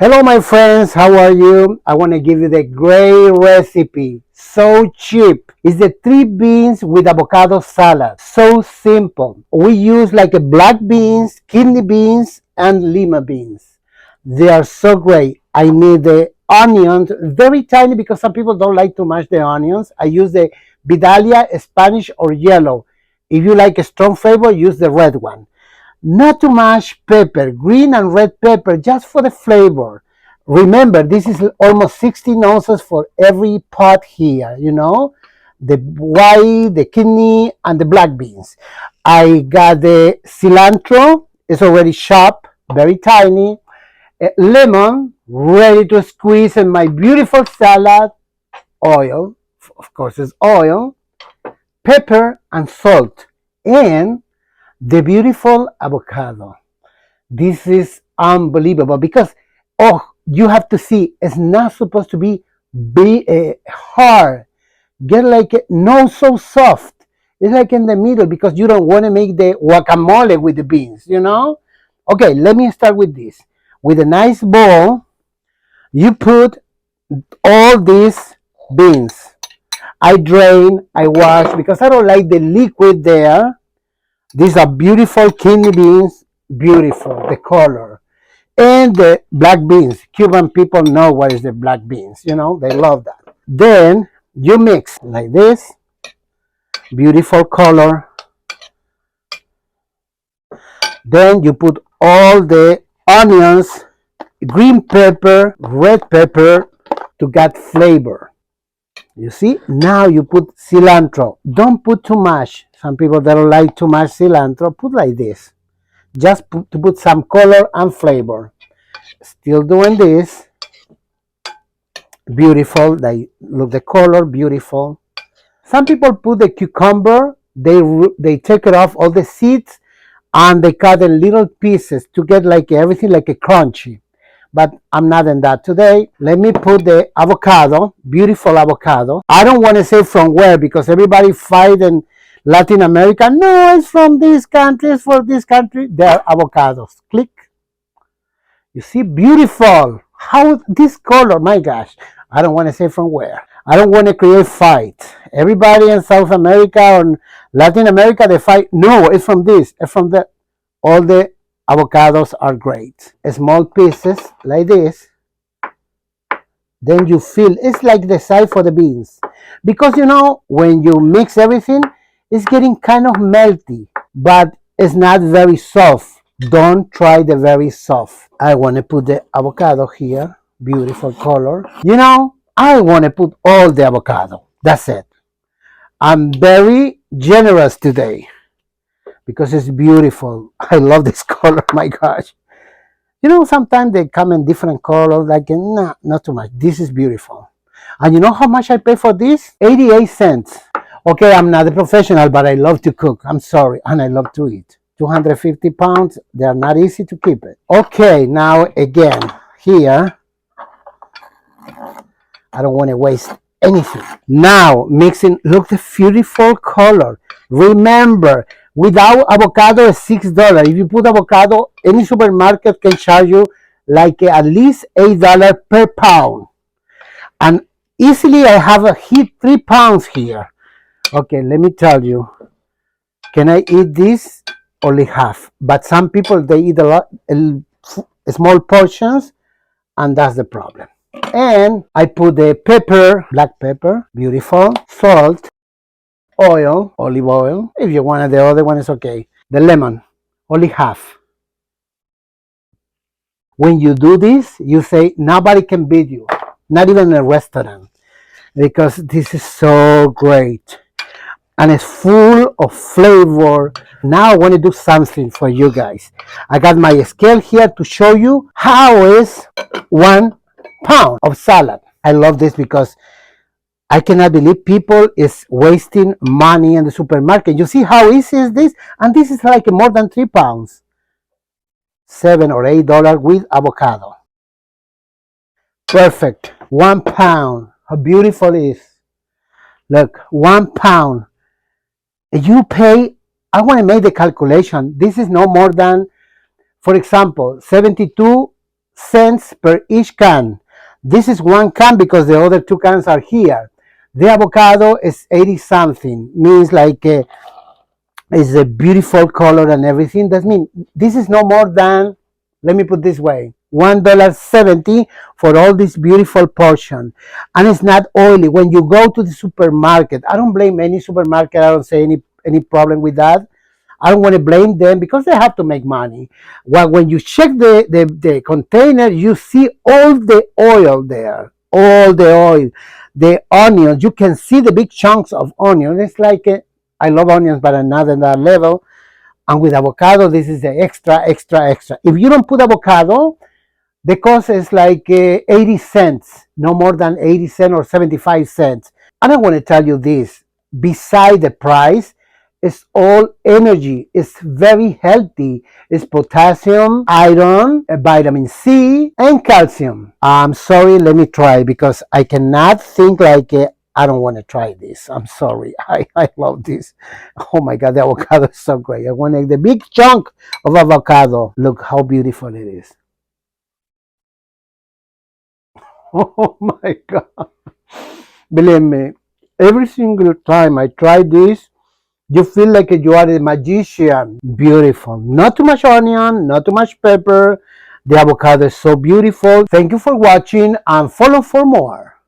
Hello my friends, how are you? I want to give you the great recipe. So cheap. It's the three beans with avocado salad. So simple. We use like a black beans, kidney beans, and lima beans. They are so great. I need the onions, very tiny because some people don't like to mash the onions. I use the Vidalia Spanish or yellow. If you like a strong flavor, use the red one. Not too much pepper, green and red pepper, just for the flavor. Remember, this is almost 16 ounces for every pot here, the white, the kidney, and the black beans. I got the cilantro, it's already chopped, very tiny. Lemon, ready to squeeze, and my beautiful salad. Oil, of course, it's oil, pepper, and salt. And the beautiful avocado. This is unbelievable because, you have to see, it's not supposed to be hard. Get like not so soft. It's like in the middle because you don't want to make the guacamole with the beans. Okay, let me start with this. With a nice bowl, you put all these beans. I drain, I wash because I don't like the liquid there. These are beautiful kidney beans, beautiful, the color. And the black beans. Cuban people know what is the black beans, they love that. Then you mix like this, beautiful color. Then you put all the onions, green pepper, red pepper to get flavor. You see, now you put cilantro. Don't put too much. Some people that don't like too much cilantro, put like this. Just to put some color and flavor. Still doing this. Beautiful. Look, the color, beautiful. Some people put the cucumber. They take it off all the seeds and they cut in little pieces to get like everything like a crunchy. But I'm not in that today. Let me put the avocado, beautiful avocado. I don't want to say from where because everybody fight in Latin America. No, it's from this country, it's for this country. They're avocados. Click. You see, beautiful. How this color, my gosh. I don't want to say from where. I don't want to create fight. Everybody in South America or Latin America, they fight. No, it's from this, it's from that. All the avocados are great. Small pieces like this. Then you fill. It's like the size for the beans. Because when you mix everything, it's getting kind of melty. But it's not very soft. Don't try the very soft. I want to put the avocado here. Beautiful color. I want to put all the avocado. That's it. I'm very generous today. Because it's beautiful. I love this color, my gosh. Sometimes they come in different colors, like, nah, not too much. This is beautiful. And you know how much I pay for this? 88 cents. Okay, I'm not a professional, but I love to cook. I'm sorry, and I love to eat. 250 pounds, they are not easy to keep it. Okay, now again, here, I don't want to waste anything. Now, mixing, look the beautiful color. Remember, without avocado is $6. If you put avocado, any supermarket can charge you like at least $8 per pound. And easily I have a heat 3 pounds here. Okay, let me tell you. Can I eat this? Only half. But some people, they eat a lot, small portions, and that's the problem. And I put the pepper, black pepper, beautiful, salt, oil, olive oil. If you wanted the other one, it's okay. The lemon, only half. When you do this, you say nobody can beat you, not even a restaurant, because this is so great and it's full of flavor. Now I want to do something for you guys. I got my scale here to show you how is 1 pound of salad. I love this because I cannot believe people is wasting money in the supermarket. You see how easy is this? And this is like more than 3 pounds. $7 or $8 with avocado. Perfect. 1 pound. How beautiful it is. Look, 1 pound. You pay, I want to make the calculation. This is no more than, for example, 72 cents per each can. This is one can because the other two cans are here. The avocado is 80 something, means like it's a beautiful color and everything. That means this is no more than, let me put this way, $1.70 for all this beautiful portion. And it's not oily. When you go to the supermarket, I don't blame any supermarket. I don't say any problem with that. I don't want to blame them because they have to make money. Well, when you check the container, you see all the oil there, all the oil, the onions. You can see the big chunks of onion. It's like I love onions, but not at that level. And with avocado, this is the extra, extra, extra. If you don't put avocado, the cost is like 80 cents, no more than 80 cents or 75 cents. And I want to tell you this, beside the price, it's all energy. It's very healthy. It's potassium, iron, vitamin C, and calcium. I'm sorry, let me try because I cannot think like I don't want to try this. I'm sorry. I love this. Oh my God, the avocado is so great. I want the big chunk of avocado. Look how beautiful it is. Oh my God. Believe me, every single time I try this, you feel like you are a magician. Beautiful. Not too much onion, not too much pepper. The avocado is so beautiful. Thank you for watching and follow for more.